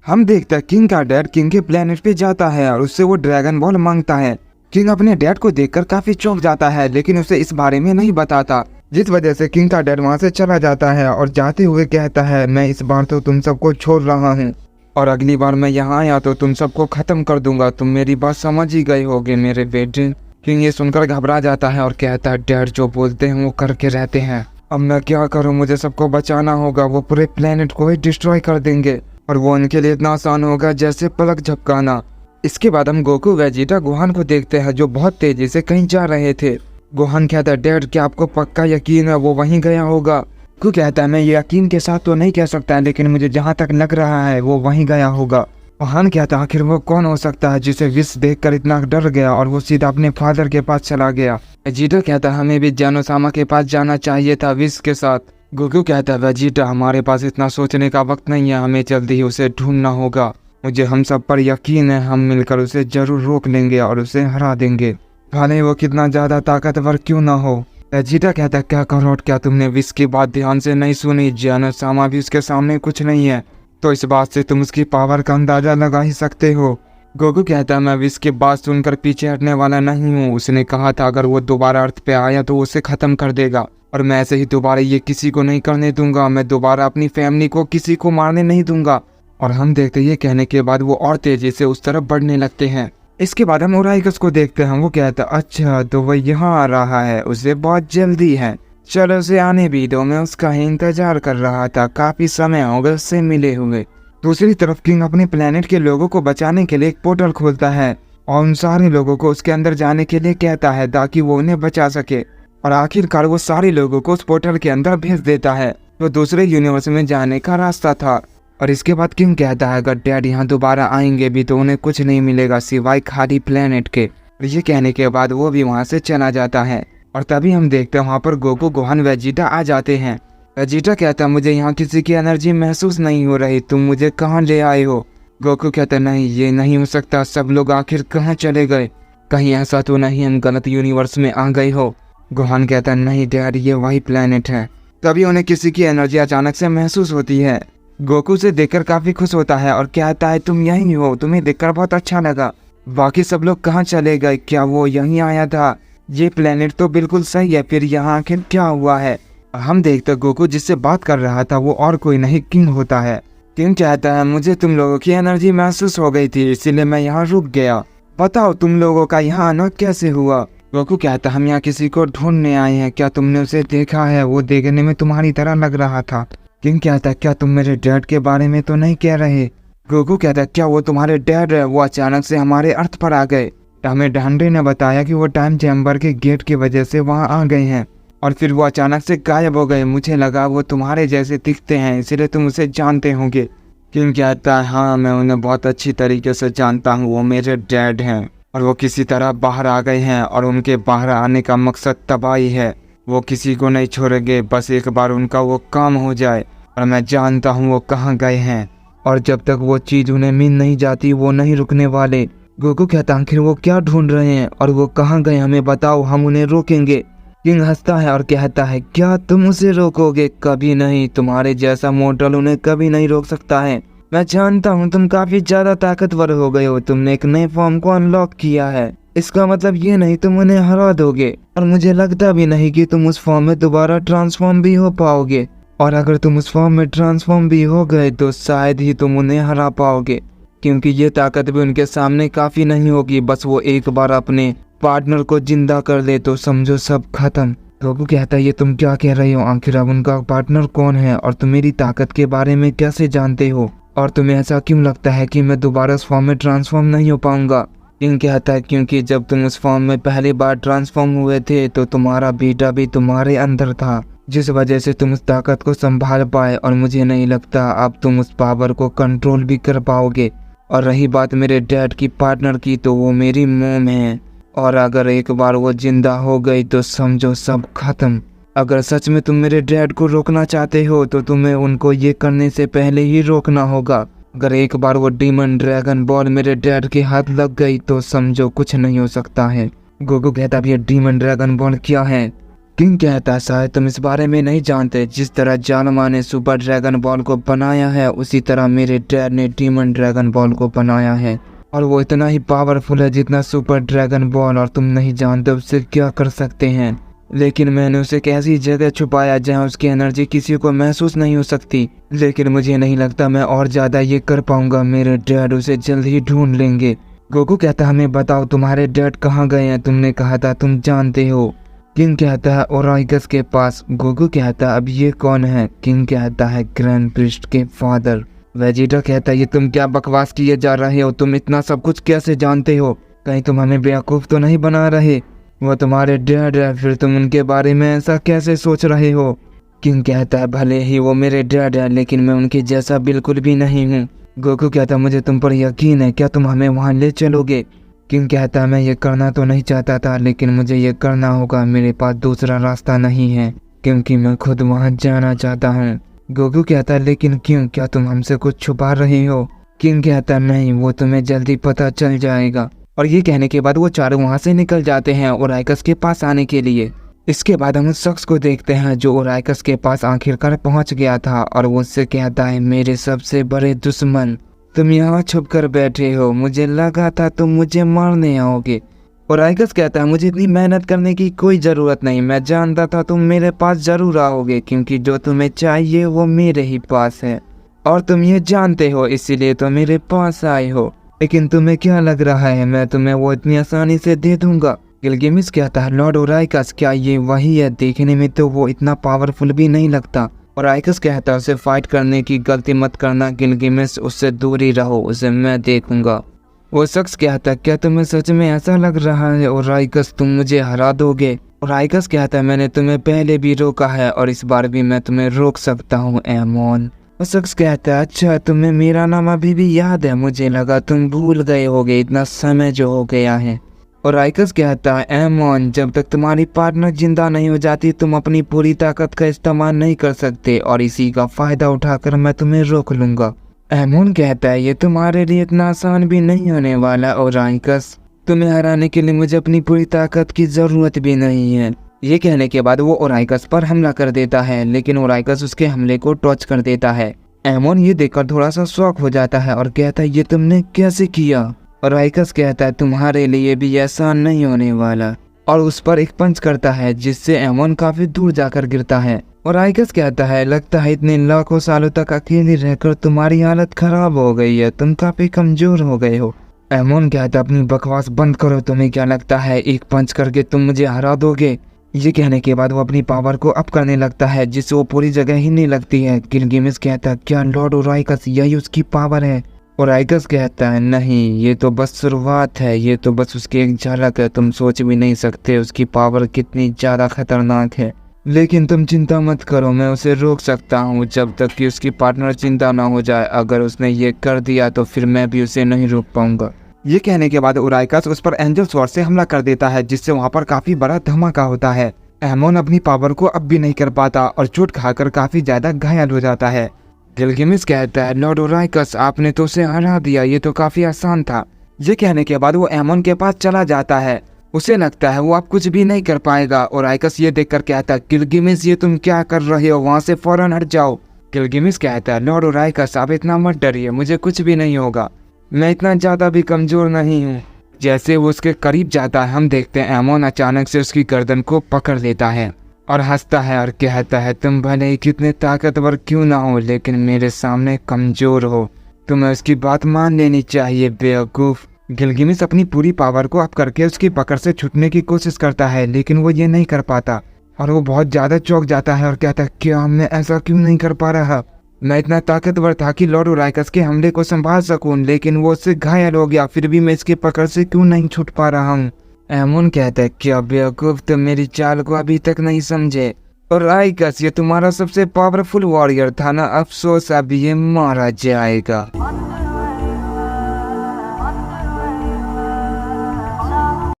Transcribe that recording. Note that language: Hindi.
हम देखते हैं किंग का डैड किंग के प्लेनेट पे जाता है और उससे वो ड्रैगन बॉल मांगता है। किंग अपने डैड को देखकर काफी चौंक जाता है, लेकिन उसे इस बारे में नहीं बताता, जिस वजह से किंग का डैड वहाँ से चला जाता है और जाते हुए कहता है, मैं इस बार तो तुम सबको छोड़ रहा हूँ और अगली बार मैं यहाँ आया तो तुम सबको खत्म कर दूंगा। तुम मेरी बात समझ ही गए होगे मेरे बेटे। किंग ये सुनकर घबरा जाता है और कहता है, डैड जो बोलते हैं वो करके रहते हैं। अब मैं क्या करूँ, मुझे सबको बचाना होगा। वो पूरे प्लेनेट को ही डिस्ट्रॉय कर देंगे और वो उनके लिए इतना आसान होगा जैसे पलक झपकाना। इसके बाद हम गोकू वेजिटा गोहान को देखते हैं जो बहुत तेजी से कहीं जा रहे थे। गोहान कहता है, डैड क्या आपको पक्का यकीन है वो वहीं गया होगा? गोकू कहता है, मैं यकीन के साथ तो नहीं कह सकता, लेकिन मुझे जहाँ तक लग रहा है वो वहीं गया होगा। गोहान कहता है, आखिर वो कौन हो सकता है जिसे विश देखकर इतना डर गया और वो सीधा अपने फादर के पास चला गया? वेजिटा कहता है, हमें भी जानोसामा के पास जाना चाहिए था विश के साथ। गोकू कहता है, वेजिटा हमारे पास इतना सोचने का वक्त नहीं है, हमें जल्दी ही उसे ढूंढना होगा। मुझे हम सब पर यकीन है, हम मिलकर उसे जरूर रोक लेंगे और उसे हरा देंगे, भले वो कितना ज्यादा ताकतवर क्यों ना हो। वेजिटा कहता है, क्या करोट, क्या तुमने विश की बात ध्यान से नहीं सुनी? जानोसामा भी उसके सामने कुछ नहीं है, तो इस बात से तुम उसकी पावर का अंदाजा लगा ही सकते हो। गोकू कहता है, मैं विश की बात सुनकर पीछे हटने वाला नहीं हूँ। उसने कहा था अगर वो दोबारा अर्थ पे आया तो उसे खत्म कर देगा और मैं ऐसे ही दोबारा ये किसी को नहीं करने दूंगा। मैं दोबारा अपनी फैमिली को किसी को मारने नहीं दूंगा। और हम देखते ये कहने के बाद वो और तेजी से उस तरफ बढ़ने लगते हैं। इसके बाद हम ओराइगस को देखते हैं। वो कहता है, अच्छा तो वह यहाँ आ रहा है, उसे बहुत जल्दी है, चलो उसे आने भी दो, मैं उसका ही इंतजार कर रहा था, काफी समय हो गया उससे मिले हुए। दूसरी तरफ किंग अपने प्लेनेट के लोगों को बचाने के लिए एक पोर्टल खोलता है और उन सारे लोगों को उसके अंदर जाने के लिए कहता है ताकि वो उन्हें बचा सके। और आखिरकार वो सारे लोगों को उस पोर्टल के अंदर भेज देता है जो दूसरे यूनिवर्स में जाने का रास्ता था। और इसके बाद किंग कहता है, अगर डैड यहाँ दोबारा आएंगे भी तो उन्हें कुछ नहीं मिलेगा सिवाय खाली प्लेनेट के। और ये कहने के बाद वो भी वहाँ से चला जाता है। और तभी हम देखते हैं वहाँ पर गोकू गोहान वेजिटा आ जाते हैं। वेजिटा कहता है, मुझे यहाँ किसी की एनर्जी महसूस नहीं हो रही, तुम मुझे कहाँ ले आए हो? गोकू कहता है, नहीं ये नहीं हो सकता, सब लोग आखिर कहाँ चले गए? कहीं ऐसा तो नहीं हम गलत यूनिवर्स में आ गए हो? गोहान कहता है, नहीं डैड ये वही प्लेनेट है। तभी उन्हें किसी की एनर्जी अचानक से महसूस होती है। गोकू से देखकर काफी खुश होता है और कहता है, तुम यहीं हो, तुम्हें देखकर बहुत अच्छा लगा। बाकी सब लोग कहाँ चले गए? क्या वो यहीं आया था? ये प्लेनेट तो बिल्कुल सही है, फिर यहाँ आखिर क्या हुआ है? हम देखते गोकू जिससे बात कर रहा था वो और कोई नहीं किंग होता है। किंग कहता है, मुझे तुम लोगों की एनर्जी महसूस हो गई थी इसीलिए मैं यहाँ रुक गया, बताओ तुम लोगों का यहाँ आना कैसे हुआ? गोकू कहता है, हम यहाँ किसी को ढूंढने आए हैं, क्या तुमने उसे देखा है? वो देखने में तुम्हारी तरह लग रहा था। किंग कहता है, क्या तुम मेरे डैड के बारे में तो नहीं कह रहे? गोकू कहता है, क्या वो तुम्हारे डैड है? वो अचानक से हमारे अर्थ पर आ गए, हमें ढांडे ने बताया कि वो टाइम चैम्बर के गेट की वजह से वहाँ आ गए हैं और फिर वो अचानक से गायब हो गए। मुझे लगा वो तुम्हारे जैसे दिखते हैं इसलिए तुम उसे जानते होंगे। किंग कहता है, हाँ मैं उन्हें बहुत अच्छी तरीके से जानता हूँ, वो मेरे डैड हैं और वो किसी तरह बाहर आ गए हैं और उनके बाहर आने का मकसद तबाही है। वो किसी को नहीं छोड़ेंगे, बस एक बार उनका वो काम हो जाए और मैं जानता हूँ वो कहाँ गए हैं और जब तक वो चीज़ उन्हें मिल नहीं जाती वो नहीं रुकने वाले। गोकू कहता, आखिर वो क्या ढूंढ रहे हैं और वो कहाँ गए हमें बताओ, हम उन्हें रोकेंगे। किंग हंसता है और कहता है, क्या तुम उसे रोकोगे? कभी नहीं, तुम्हारे जैसा मोर्टल उन्हें कभी नहीं रोक सकता है। मैं जानता हूँ तुम काफी ज्यादा ताकतवर हो गए हो, तुमने एक नए फॉर्म को अनलॉक किया है, इसका मतलब ये नहीं तुम उन्हें हरा दोगे और मुझे लगता भी नहीं कि तुम उस फॉर्म में दोबारा ट्रांसफॉर्म भी हो पाओगे और अगर तुम उस फॉर्म में ट्रांसफॉर्म भी हो गए तो शायद ही तुम उन्हें हरा पाओगे क्योंकि ये ताकत भी उनके सामने काफी नहीं होगी। बस वो एक बार अपने पार्टनर को जिंदा कर ले तो समझो सब खत्म। गोकू कहता है, ये तुम क्या कह रहे हो? आखिर अब उनका पार्टनर कौन है और तुम मेरी ताकत के बारे में कैसे जानते हो और तुम्हें ऐसा क्यों लगता है कि मैं दोबारा उस फॉर्म में ट्रांसफॉर्म नहीं हो पाऊंगा? किंग कहता है, क्योंकि जब तुम उस फॉर्म में पहली बार ट्रांसफॉर्म हुए थे तो तुम्हारा बेटा भी तुम्हारे अंदर था, जिस वजह से तुम उस ताकत को संभाल पाए और मुझे नहीं लगता अब तुम उस पावर को कंट्रोल भी कर पाओगे। और रही बात मेरे डैड की पार्टनर की, तो वो मेरी मॉम है और अगर एक बार वो जिंदा हो गई तो समझो सब खत्म। अगर सच में तुम मेरे डैड को रोकना चाहते हो तो तुम्हें उनको ये करने से पहले ही रोकना होगा। अगर एक बार वो डीमन ड्रैगन बॉल मेरे डैड के हाथ लग गई तो समझो कुछ नहीं हो सकता है। गोकू कहता, ये डीमन ड्रैगन बॉल क्या है? किंग कहता है शायद तुम इस बारे में नहीं जानते, जिस तरह जानमा ने सुपर ड्रैगन बॉल को बनाया है उसी तरह मेरे डैड ने डीमन ड्रैगन बॉल को बनाया है, और वो इतना ही पावरफुल है जितना सुपर ड्रैगन बॉल, और तुम नहीं जानते उससे क्या कर सकते हैं। लेकिन मैंने उसे एक ऐसी जगह छुपाया जहाँ उसकी एनर्जी किसी को महसूस नहीं हो सकती, लेकिन मुझे नहीं लगता मैं और ज्यादा ये कर पाऊंगा। मेरे डैड उसे जल्द ही ढूंढ लेंगे। गोकू कहता हमें बताओ तुम्हारे डैड कहाँ गए हैं, तुमने कहा था तुम जानते हो। किंग कहता है ओराइगस के पास। गोकू कहता है अब ये कौन है? किंग कहता है ग्रैंड प्रिस्ट के फादर। वेजिटा कहता है ये तुम क्या बकवास किए जा रहे हो, तुम इतना सब कुछ कैसे जानते हो? कहीं तुम हमें बेवकूफ तो नहीं बना रहे? वो तुम्हारे डैड है, फिर तुम उनके बारे में ऐसा कैसे सोच रहे हो? किंग कहता है भले ही वो मेरे डैड है लेकिन मैं उनके जैसा बिल्कुल भी नहीं हूँ। गोकू कहता है मुझे तुम पर यकीन है, क्या तुम हमें वहाँ ले चलोगे? किंग कहता है मैं ये करना तो नहीं चाहता था लेकिन मुझे ये करना होगा, मेरे पास दूसरा रास्ता नहीं है क्योंकि मैं खुद वहाँ जाना चाहता हूँ। गोकू कहता है लेकिन क्यों, क्या तुम हमसे कुछ छुपा रहे हो? किंग कहता है नहीं, वो तुम्हें जल्दी पता चल जाएगा। और ये कहने के बाद वो चारों वहाँ से निकल जाते हैं ओराइकस के पास आने के लिए। इसके बाद हम उस शख्स को देखते हैं जो ओराइकस के पास आखिरकार पहुँच गया था और वो उससे कहता है मेरे सबसे बड़े दुश्मन, तुम यहाँ छुप कर बैठे हो, मुझे लगा था तुम मुझे मारने आओगे। ओराइकस कहता है मुझे इतनी मेहनत करने की कोई ज़रूरत नहीं, मैं जानता था तुम मेरे पास ज़रूर आओगे क्योंकि जो तुम्हें चाहिए वो मेरे ही पास है और तुम ये जानते हो, इसीलिए तो मेरे पास आए हो। लेकिन तुम्हें क्या लग रहा है मैं तुम्हें वो इतनी आसानी से दे दूंगा? गिलगिमिस कहता है लॉर्ड ओराइकस क्या ये वही है? देखने में तो वो इतना पावरफुल भी नहीं लगता। ओराइकस कहता है उसे फाइट करने की गलती मत करना गिलगिमिस, उससे दूर ही रहो, उसे मैं देखूंगा। वो शख्स कहता है क्या तुम्हें सच में ऐसा लग रहा है ओराइकस तुम मुझे हरा दोगे? ओराइकस कहता है मैंने तुम्हें पहले भी रोका है और इस बार भी मैं तुम्हें रोक सकता हूँ एमोन। वो शख्स कहता है अच्छा तुम्हें मेरा नाम अभी भी याद है, मुझे लगा तुम भूल गए होगे, इतना समय जो हो गया है। ओराइकस कहता है एमोन जब तक तुम्हारी पार्टनर जिंदा नहीं हो जाती तुम अपनी पूरी ताकत का इस्तेमाल नहीं कर सकते और इसी का फायदा उठाकर मैं तुम्हें रोक लूंगा। एमोन कहता है ये तुम्हारे लिए इतना आसान भी नहीं होने वाला ओराइकस, तुम्हें हराने के लिए मुझे अपनी पूरी ताकत की जरूरत भी नहीं है। ये कहने के बाद वो ओराइकस पर हमला कर देता है लेकिन ओराइकस उसके हमले को टॉच कर देता है। एमोन ये देखकर थोड़ा सा शॉक हो जाता है और कहता है ये तुमने कैसे किया? ओराइकस कहता है तुम्हारे लिए भी आसान नहीं होने वाला और उस पर एक पंच करता है जिससे एमोन काफी दूर जाकर गिरता है। ओराइकस कहता है लगता है इतने लाखों सालों तक अकेले रहकर तुम्हारी हालत खराब हो गई है, तुम काफी कमजोर हो गए हो। एमोन कहता है अपनी बकवास बंद करो, तुम्हें क्या लगता है एक पंच करके तुम मुझे हरा दोगे? ये कहने के बाद वो अपनी पावर को अप करने लगता है जिससे वो पूरी जगह हिलने लगती है। गिलगिमिस कहता है क्या लॉर्ड ओराइकस यही उसकी पावर है? ओराइकस कहता है नहीं, ये तो बस शुरुआत है, ये तो बस उसकी एक झलक है, तुम सोच भी नहीं सकते उसकी पावर कितनी ज्यादा खतरनाक है। लेकिन तुम चिंता मत करो, मैं उसे रोक सकता हूँ जब तक कि उसकी पार्टनर जिंदा ना हो जाए, अगर उसने ये कर दिया तो फिर मैं भी उसे नहीं रोक पाऊंगा। ये कहने के बाद ओराइकस उस पर एंजल स्वॉर्ड से हमला कर देता है जिससे वहाँ पर काफी बड़ा धमाका होता है। एमोन अपनी पावर को अब भी नहीं कर पाता और चोट खाकर काफी ज्यादा घायल हो जाता है। गिलगिमिस कहता है लॉर्ड ओराइकस आपने तो उसे हरा दिया, ये तो काफी आसान था। ये कहने के बाद वो एमोन के पास चला जाता है, उसे लगता है वो अब कुछ भी नहीं कर पाएगा। ओराइकस ये देखकर कहता है गिलगिमिस ये तुम क्या कर रहे हो, वहाँ से फौरन हट जाओ। गिलगिमिस कहता है लॉर्ड ओराइकस आप इतना मत डरिए, मुझे कुछ भी नहीं होगा, मैं इतना ज्यादा भी कमजोर नहीं हूँ। जैसे वो उसके करीब जाता है हम देखते हैं एमोन अचानक से उसकी गर्दन को पकड़ लेता है और हंसता है और कहता है तुम भले ही कितने ताकतवर क्यों ना हो लेकिन मेरे सामने कमजोर हो, तुम्हें उसकी बात मान लेनी चाहिए बेवकूफ। गिलगिमिस अपनी पूरी पावर को अप करके उसकी पकड़ से छूटने की कोशिश करता है लेकिन वो ये नहीं कर पाता और वो बहुत ज्यादा चौंक जाता है और कहता है क्या मैं ऐसा क्यों नहीं कर पा रहा? मैं इतना ताकतवर था कि लॉर्ड ओराइकस के हमले को संभाल सकूं लेकिन वो उससे घायल हो गया, फिर भी मैं इसके पकड़ से क्यों नहीं छूट पा रहा हूँ? एमोन कहता है क्या बेवकूफ तुम मेरी चाल को अभी तक नहीं समझे? ओराइकस ये तुम्हारा सबसे पावरफुल वॉरियर था ना, अफसोस अब ये मारा जाएगा।